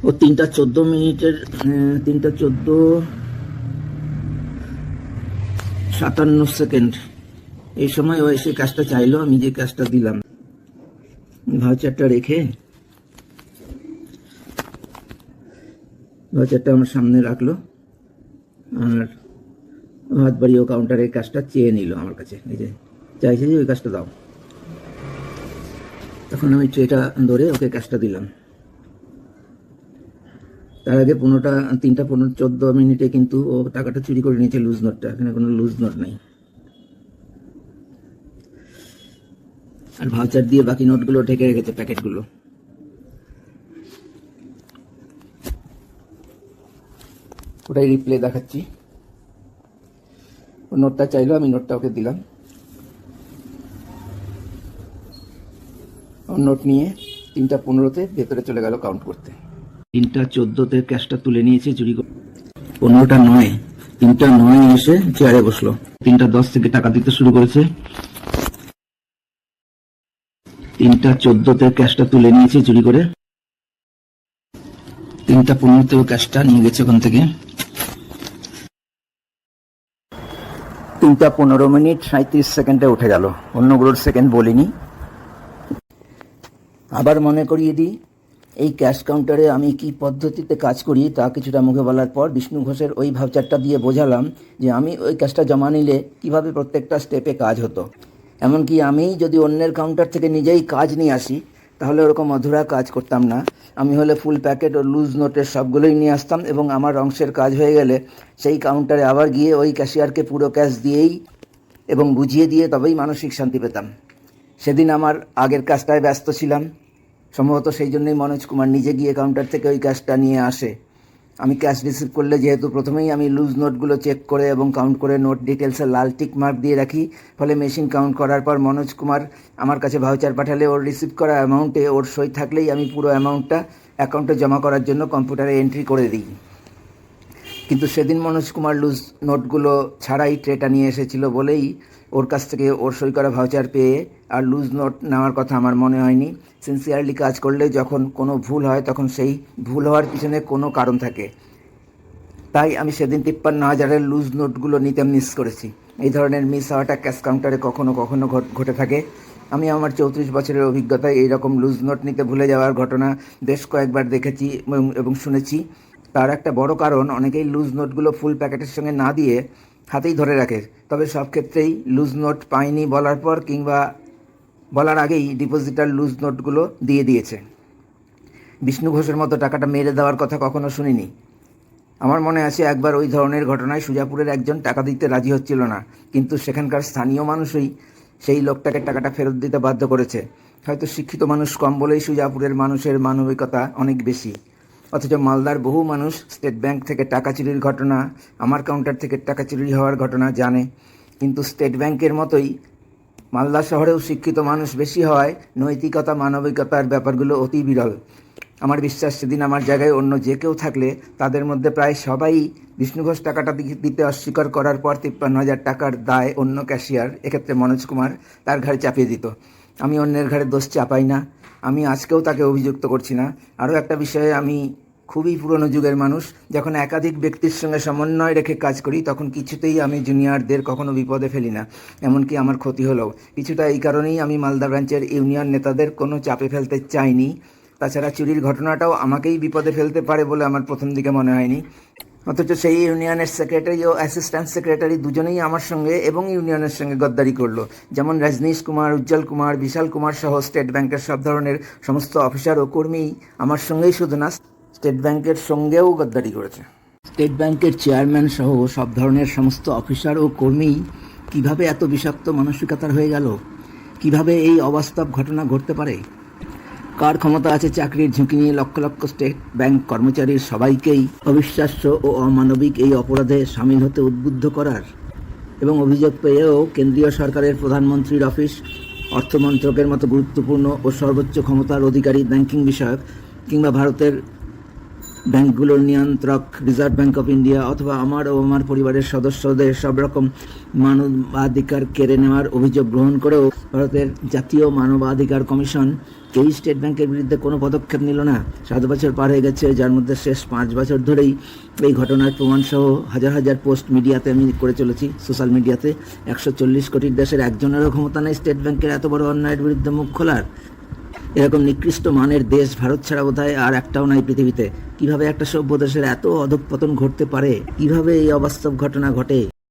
ও 3:14 3:14:57 এই সময় ও এসে কাজটা চাইলো, আমি যে কাজটা দিলাম। ভাউচারটা রেখে ভাউচারটা আমার সামনে রাখলো আর হাত বাড়িয়ে কাউন্টারের কাজটা চেয়ে নিল আমার কাছে। এই যে চাইছে যে ওই কাজটা দাও, তখন আমি ট্রেটা ধরে ওকে কাজটা দিলাম। তার আগে 3:14 কিন্তু ও টাকাটা চুরি করে নিয়েছে, লুজ নোটটা। এখানে কোনো লুজ নোট নাই। আর ভাউচার দিয়ে বাকি নোটগুলো ঢেকে রেখেছে, প্যাকেটগুলো। ওটাই রিপ্লে দেখাচ্ছি। ও নোটটা চাইলো, আমি নোটটা ওকে দিলাম। ও নোট নিয়ে 3:15 ভেতরে চলে গেল কাউন্ট করতে। 3:14 ক্যাশটা তুলে নিয়েছে চুরি করে। 15:09 3:09 এসে চেয়ারে বসলো। 3:10 থেকে টাকা দিতে শুরু করেছে। 3:14 ক্যাশটা তুলে নিয়েছে চুরি করে। 3:15 ক্যাশটা নিয়ে গেছে ওখান থেকে। 3:15:37 উঠে গেল। অন্যগুলোর সেকেন্ড বলিনি। আবার মনে করিয়ে দিই, এই ক্যাশ কাউন্টারে আমি কি পদ্ধতিতে কাজ করি তা কিছুটা মুখে বলার পর বিষ্ণু ঘোষের ওই ভাউচারটা দিয়ে বোঝালাম যে আমি ওই ক্যাশটা জমা নিলে কিভাবে প্রত্যেকটা স্টেপে কাজ হতো। এমনকি আমি যদি অন্যের কাউন্টার থেকে নিজেই কাজ নিয়ে আসি তাহলে ওরকম অধুরা কাজ করতাম না। আমি হলে ফুল প্যাকেট ও লুজ নোটের সবগুলোই নিয়ে আসতাম এবং আমার অংশের কাজ হয়ে গেলে সেই কাউন্টারে আবার গিয়ে ওই ক্যাশিয়ারকে পুরো ক্যাশ দিয়েই এবং বুঝিয়ে দিয়ে তবেই মানসিক শান্তি পেতাম। সেদিন আমার আগের কাজটায় ব্যস্ত ছিলাম। সম্ভবত সেই জন্যই মনোজ কুমার নিজে গিয়ে কাউন্টার থেকে ওই ক্যাশটা নিয়ে আসে। আমি ক্যাশ রিসিভ করলে যেহেতু প্রথমেই আমি লুজ নোটগুলো চেক করে এবং কাউন্ট করে নোট ডিটেলসে লাল টিক মার্ক দিয়ে রাখি, ফলে মেশিন কাউন্ট করার পর মনোজ কুমার আমার কাছে ভাউচার পাঠালে ওর রিসিভ করা অ্যামাউন্টে ওর সই থাকলেই আমি পুরো অ্যামাউন্টটা অ্যাকাউন্টে জমা করার জন্য কম্পিউটারে এন্ট্রি করে দিই। কিন্তু সেদিন মনোজ কুমার লুজ নোটগুলো ছাড়াই ট্রেটা নিয়ে এসেছিল বলেই ওর কাছ থেকে ওর সই করা ভাউচার পেয়ে আর লুজ নোট নেওয়ার কথা আমার মনে হয়নি। সিনসিয়ারলি কাজ করলে যখন কোনো ভুল হয় তখন সেই ভুল হওয়ার পিছনে কোনো কারণ থাকে। তাই আমি সেদিন 53,000-এর লুজ নোটগুলো নিতে মিস করেছি। এই ধরনের মিস হওয়াটা ক্যাশ কাউন্টারে কখনো কখনো ঘটে থাকে। আমি আমার 34 বছরের অভিজ্ঞতায় এইরকম লুজ নোট নিতে ভুলে যাওয়ার ঘটনা বেশ কয়েকবার দেখেছি এবং শুনেছি। তার একটা বড় কারণ, অনেকেই লুজ নোটগুলো ফুল প্যাকেটের সঙ্গে না দিয়ে হাতেই ধরে রাখে। তবে সব ক্ষেত্রেই লুজ নোট পাইনি বলার পর কিংবা বলার আগেই ডিপোজিটার লুজ নোটগুলো দিয়ে দিয়েছে। বিষ্ণু ঘোষের মতো টাকাটা মেরে দেওয়ার কথা কখনো শুনিনি। আমার মনে আছে একবার ওই ধরনের ঘটনায় সুজাপুরের একজন টাকা দিতে রাজি হচ্ছিল না, কিন্তু সেখানকার স্থানীয় মানুষই সেই লোকটাকে টাকাটা ফেরত দিতে বাধ্য করেছে। হয়তো শিক্ষিত মানুষ কম বলেই সুজাপুরের মানুষের মানবিকতা অনেক বেশি। অথচ মালদার বহু মানুষ স্টেট ব্যাংক থেকে টাকা চুরির ঘটনা, আমার কাউন্টার থেকে টাকা চুরি হওয়ার ঘটনা জানে। কিন্তু স্টেট ব্যাংকের মতোই মালদা শহরেও শিক্ষিত মানুষ বেশি হওয়ায় নৈতিকতা, মানবিকতার ব্যাপারগুলো অতি বিরল। আমার বিশ্বাস সেদিন আমার জায়গায় অন্য যে কেউ থাকলে তাদের মধ্যে প্রায় সবাই বিষ্ণু ঘোষ টাকাটা দিতে অস্বীকার করার পর 53,000 টাকার দায় অন্য ক্যাশিয়ার, এক্ষেত্রে মনোজ কুমার, তার ঘাড়ে চাপিয়ে দিত। আমি অন্যের ঘাড়ে দোষ চাপাই না, আমি আজকেও তাকে অভিযুক্ত করছি না। আরও একটা বিষয়ে আমি খুবই পুরনো যুগের মানুষ। যখন একাধিক ব্যক্তির সঙ্গে সমন্বয় রেখে কাজ করি তখন কিছুতেই আমি জুনিয়রদের কখনো বিপদে ফেলি না, এমনকি আমার ক্ষতি হলেও। কিছুটা এই কারণেই আমি মালদা ব্রাঞ্চের ইউনিয়ন নেতাদের কোনো চাপে ফেলতে চাইনি। তাছাড়া চুরির ঘটনাটাও আমাকেই বিপদে ফেলতে পারে বলে আমার প্রথম দিকে মনে হয়নি। অথচ সেই ইউনিয়নের সেক্রেটারি ও অ্যাসিস্ট্যান্ট সেক্রেটারি দুজনেই আমার সঙ্গে এবং ইউনিয়নের সঙ্গে গদ্দারি করলো। যেমন রজনীশ কুমার, উজ্জ্বল কুমার, বিশাল কুমার সহ স্টেট ব্যাংকের সব ধরনের সমস্ত অফিসার ও কর্মী আমার সঙ্গেই শুধু না, স্টেট ব্যাংকের সঙ্গেও গদ্দারি করেছে। স্টেট ব্যাংকের চেয়ারম্যান সহ সব ধরনের সমস্ত অফিসার ও কর্মী কিভাবে এত বিষাক্ত মানসিকতার হয়ে গেল? কিভাবে এই অবাস্তব ঘটনা ঘটতে পারে? কার ক্ষমতা আছে চাকরির ঝুঁকি নিয়ে লক্ষ লক্ষ স্টেট ব্যাংক কর্মচারীর সবাইকেই অবিশ্বাস্য ও অমানবিক এই অপরাধে সামিল হতে উদ্বুদ্ধ করার? এবং অভিযোগ পেয়েও কেন্দ্রীয় সরকারের প্রধানমন্ত্রীর অফিস, অর্থমন্ত্রকের মতো গুরুত্বপূর্ণ ও সর্বোচ্চ ক্ষমতার অধিকারী ব্যাংকিং বিষয়ক কিংবা ভারতের ব্যাংকগুলোর নিয়ন্ত্রক রিজার্ভ ব্যাংক অফ ইন্ডিয়া অথবা আমার ও আমার পরিবারের সদস্যদের সব রকম মানবাধিকার কেড়ে নেওয়ার অভিযোগ গ্রহণ করেও ভারতের জাতীয় মানবাধিকার কমিশন এই স্টেট ব্যাংকের বিরুদ্ধে কোনো পদক্ষেপ নিল না। 7 বছর পার হয়ে গেছে, যার মধ্যে শেষ 5 বছর ধরেই এই ঘটনার প্রমাণসহ হাজার হাজার পোস্ট মিডিয়াতে আমি করে চলেছি, সোশ্যাল মিডিয়াতে। 140 কোটির দেশের একজনেরও ক্ষমতা নেই স্টেট ব্যাংকের এত বড় অন্যায়ের বিরুদ্ধে মুখ খোলার। এরকম নিকৃষ্ট মানের দেশ ভারত ছাড়া বোধহয় আর একটাও নাই পৃথিবীতে। কিভাবে একটা সভ্য দেশের এত অধঃপতন ঘটতে পারে, কিভাবে এই অবাস্তব ঘটনা ঘটে?